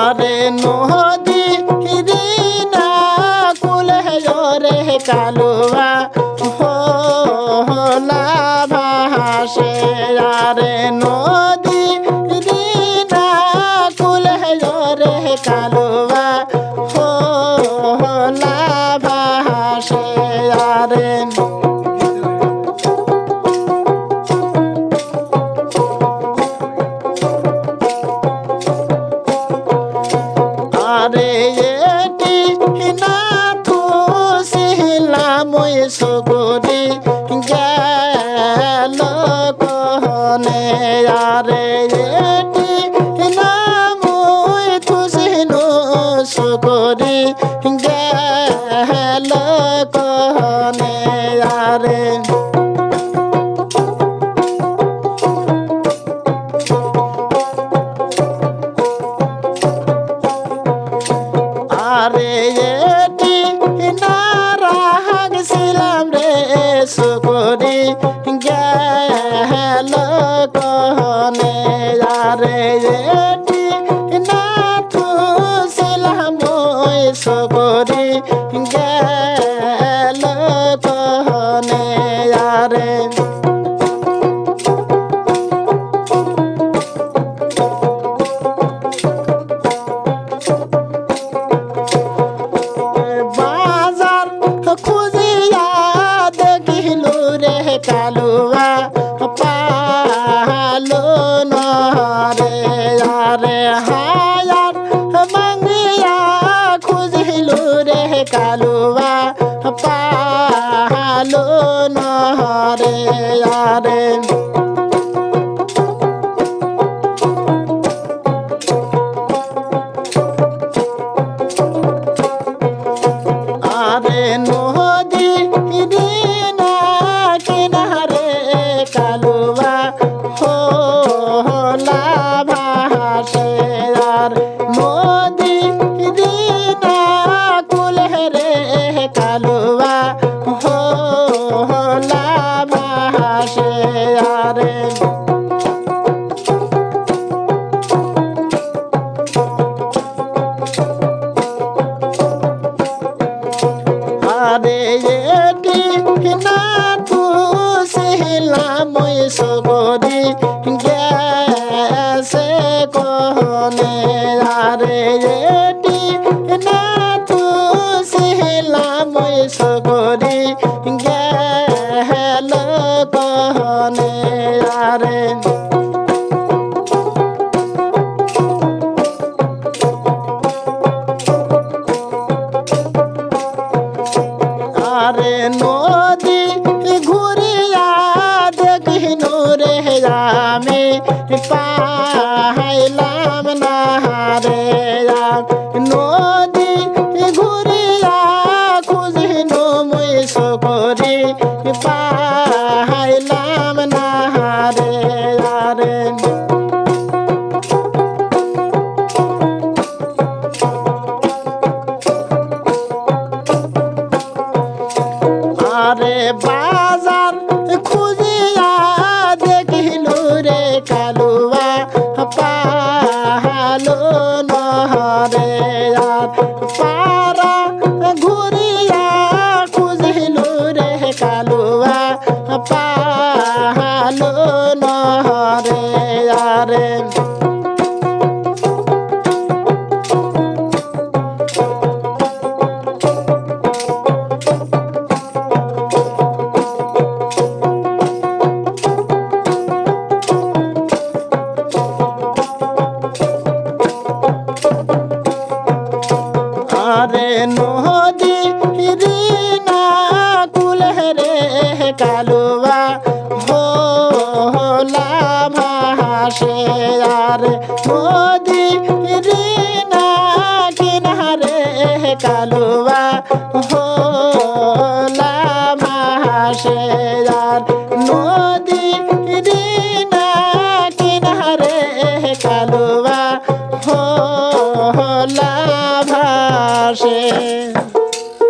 আরে নদী দিনা কুলে রে কালুয়া হোলা ভাসে আরে নদী দিনা কুলে রে কালুয়া হোলা ভাসে আরে আরে এটি না খুশিলাম সুগুরি গেল কহনে আরে এটি নাম খুশিনু সুগুরি গেল কহনে আরে আরে এটি নারাগ ছিলাম রে সুকরি গেল কহনে আরে এটি না ছিলাম সুকরি গেল কহনে আরে বাজার খুঁজিয়া দেখিলু রে কালুয়া পালো নরে আরে হায়ার মাঙ্গিয়া খুঁজিলু রে কালুয়া পালো নরে আরে আরে নদী দিনা কিনারে কালুয়া হোলা ভাসে আর নদী দিনা কুলে রে কালুয়া হোলা ভাসে আরে আরে এটি না খুশিলাম সুগরি গেছে কহনে আরে এটি না খুশিলাম সুগরি গেল কহনে আরে আরে নদী ঘুরিয়া দেখিনু রে আমি পাইলাম না রে নদী ঘুরিয়া খুঁজিনু মুই সুকরি পাইলাম না রে আরে আরে বাজার খুঁজিয়া দেখিলু রে কালুয়া পালো নহরে আর পারা ঘুরিয়া খুঁজিলু রে কালুয়া পালো নহরে আরে আরে নদী দিনা কুলে রে কালুয়া হোলা ভাসে আরে নদী